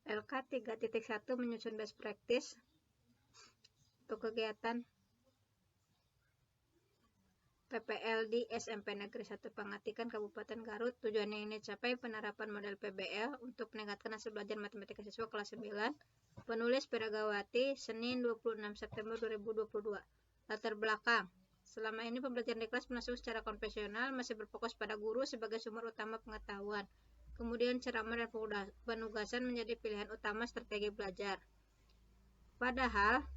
LK 3.1 menyusun best practice untuk kegiatan PPL di SMP Negeri 1 Pangatikan Kabupaten Garut. Tujuan yang ini capai penerapan model PBL untuk meningkatkan hasil belajar matematika siswa kelas 9. Penulis Peragawati, Senin 26 September 2022. Latar belakang. Selama ini pembelajaran di kelas berlangsung secara konvensional, masih berfokus pada guru sebagai sumber utama pengetahuan. Kemudian ceramah dan penugasan menjadi pilihan utama strategi belajar. Padahal,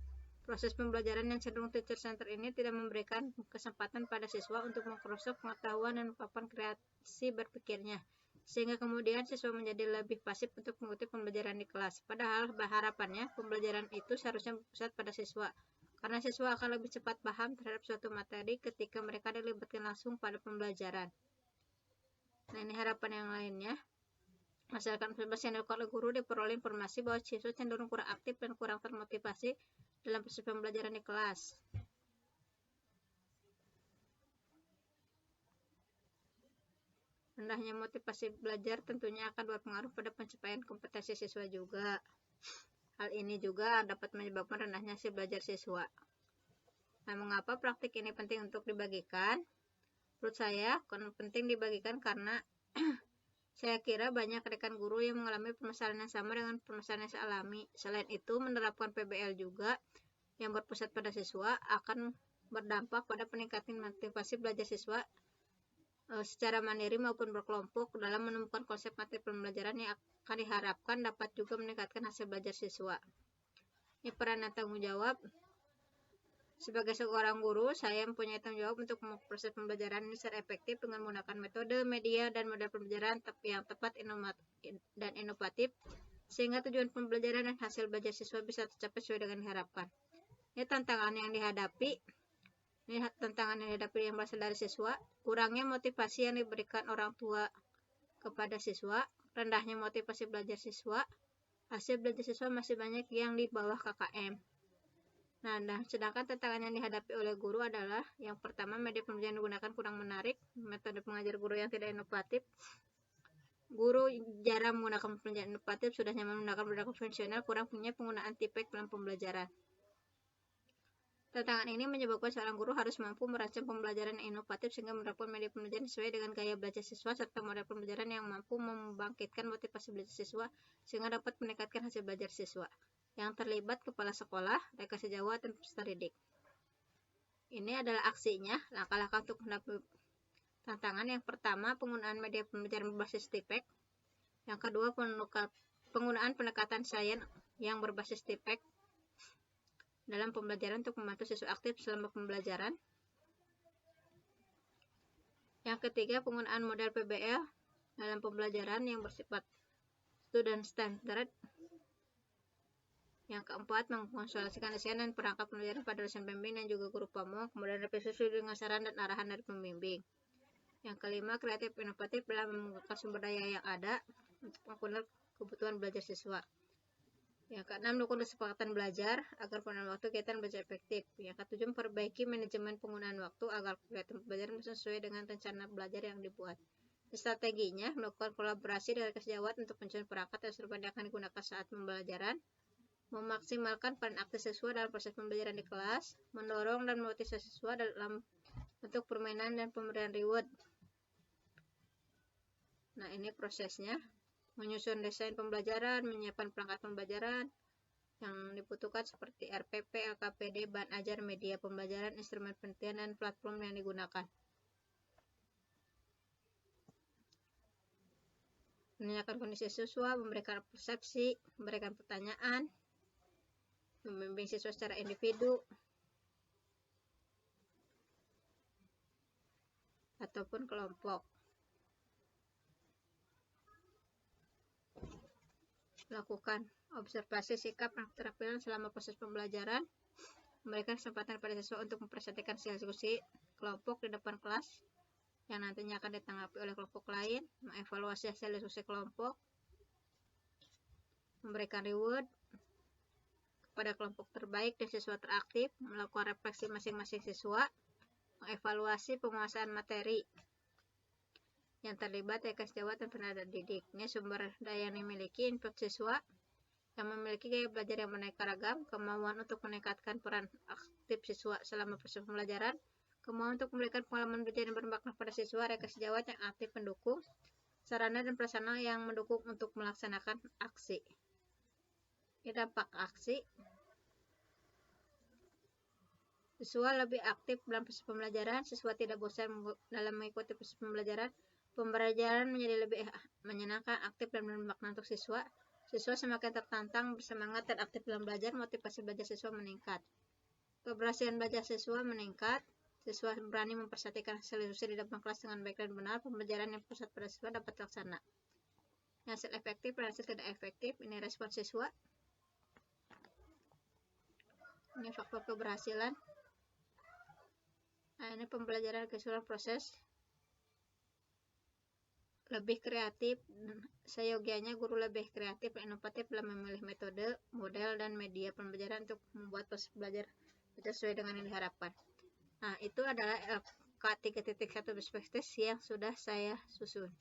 proses pembelajaran yang cenderung teacher center ini tidak memberikan kesempatan pada siswa untuk mengcross pengetahuan dan papan kreasi berpikirnya, sehingga kemudian siswa menjadi lebih pasif untuk mengikuti pembelajaran di kelas. Padahal harapannya pembelajaran itu seharusnya berpusat pada siswa, karena siswa akan lebih cepat paham terhadap suatu materi ketika mereka dilibatkan langsung pada pembelajaran. Nah, ini harapan yang lainnya. Masyarakat yang dilakukan oleh guru diperoleh informasi bahwa siswa cenderung kurang aktif dan kurang termotivasi dalam proses pembelajaran di kelas. Rendahnya motivasi belajar tentunya akan berpengaruh pada pencapaian kompetensi siswa juga. Hal ini juga dapat menyebabkan rendahnya hasil belajar siswa. Nah, mengapa praktik ini penting untuk dibagikan? Menurut saya, penting dibagikan karena saya kira banyak rekan guru yang mengalami permasalahan yang sama dengan permasalahan yang saya alami. Selain itu, menerapkan PBL juga yang berpusat pada siswa akan berdampak pada peningkatan motivasi belajar siswa secara mandiri maupun berkelompok dalam menemukan konsep materi pembelajaran yang akan diharapkan dapat juga meningkatkan hasil belajar siswa. Ini peran dan tanggung jawab. Sebagai seorang guru, saya mempunyai tanggung jawab untuk memproses pembelajaran ini secara efektif dengan menggunakan metode, media, dan model pembelajaran yang tepat dan inovatif, sehingga tujuan pembelajaran dan hasil belajar siswa bisa tercapai sesuai dengan diharapkan. Ini tantangan yang dihadapi. Yang berasal dari siswa, kurangnya motivasi yang diberikan orang tua kepada siswa, rendahnya motivasi belajar siswa, hasil belajar siswa masih banyak yang di bawah KKM. Nah, sedangkan tantangan yang dihadapi oleh guru adalah yang pertama, media pembelajaran digunakan kurang menarik, metode pengajar guru yang tidak inovatif. Guru jarang menggunakan pembelajaran inovatif, sudah nyaman menggunakan metode konvensional, kurang punya penggunaan TPEC dalam pembelajaran. Tantangan ini menyebabkan seorang guru harus mampu merancang pembelajaran yang inovatif sehingga menerapkan media pembelajaran sesuai dengan gaya belajar siswa serta model pembelajaran yang mampu membangkitkan motivasi belajar siswa sehingga dapat meningkatkan hasil belajar siswa. Yang terlibat kepala sekolah, rekan sejawat, dan peserta didik. Ini adalah aksinya, langkah-langkah untuk menghadapi tantangan. Yang pertama, penggunaan media pembelajaran berbasis TPEC. Yang kedua, penggunaan pendekatan sains yang berbasis TPEC dalam pembelajaran untuk membantu siswa aktif selama pembelajaran. Yang ketiga, penggunaan model PBL dalam pembelajaran yang bersifat student standard. Yang keempat, mengkonsolidasikan desain dan perangkat pembelajaran pada dosen pembimbing dan juga guru pamong, kemudian revisi dengan saran dan arahan dari pembimbing. Yang kelima, kreatif inovatif dalam menggunakan sumber daya yang ada untuk menggunakan kebutuhan belajar siswa. Yang keenam, melakukan kesepakatan belajar agar penggunaan waktu kegiatan belajar efektif. Yang ketujuh, memperbaiki manajemen penggunaan waktu agar kegiatan belajar sesuai dengan rencana belajar yang dibuat. Strateginya, melakukan kolaborasi dengan sejawat untuk mencari perangkat yang serupa yang akan digunakan saat pembelajaran, memaksimalkan peran aktif siswa dalam proses pembelajaran di kelas, mendorong dan memotivasi siswa dalam bentuk permainan dan pemberian reward. Nah, ini prosesnya. Menyusun desain pembelajaran, menyiapkan perangkat pembelajaran yang dibutuhkan seperti RPP, LKPD, bahan ajar, media pembelajaran, instrumen penelitian, dan platform yang digunakan. Menanyakan kondisi siswa, memberikan persepsi, memberikan pertanyaan, membimbing siswa secara individu, ataupun kelompok. Lakukan observasi sikap dan keterampilan selama proses pembelajaran, memberikan kesempatan pada siswa untuk mempresentasikan diskusi kelompok di depan kelas yang nantinya akan ditanggapi oleh kelompok lain, mengevaluasi hasil diskusi kelompok, memberikan reward kepada kelompok terbaik dan siswa teraktif, melakukan refleksi masing-masing siswa, mengevaluasi penguasaan materi yang terlibat, rekan sejawat, dan tenaga didik. Ini sumber daya yang dimiliki, input siswa, yang memiliki gaya belajar yang beraneka ragam, kemauan untuk meningkatkan peran aktif siswa selama proses pembelajaran, kemauan untuk memberikan pengalaman belajar yang bermakna pada siswa, reka sejawat yang aktif mendukung, sarana dan prasarana yang mendukung untuk melaksanakan aksi. Ini dampak aksi. Siswa lebih aktif dalam proses pembelajaran, siswa tidak bosan dalam mengikuti proses pembelajaran, pembelajaran menjadi lebih menyenangkan, aktif dan bermakna untuk siswa. Siswa semakin tertantang, bersemangat, dan aktif dalam belajar, motivasi belajar siswa meningkat. Keberhasilan belajar siswa meningkat, siswa berani mempersatikan hasil diskusi di depan kelas dengan baik dan benar, pembelajaran yang pusat pada siswa dapat terlaksana. Hasil efektif dan hasil tidak efektif, ini respon siswa. Ini faktor keberhasilan. Nah, ini pembelajaran keseluruhan proses. Lebih kreatif, seyogianya guru lebih kreatif dan inovatif dalam memilih metode, model, dan media pembelajaran untuk membuat proses belajar sesuai dengan yang diharapkan. Nah, itu adalah LK 3.1 best practice yang sudah saya susun.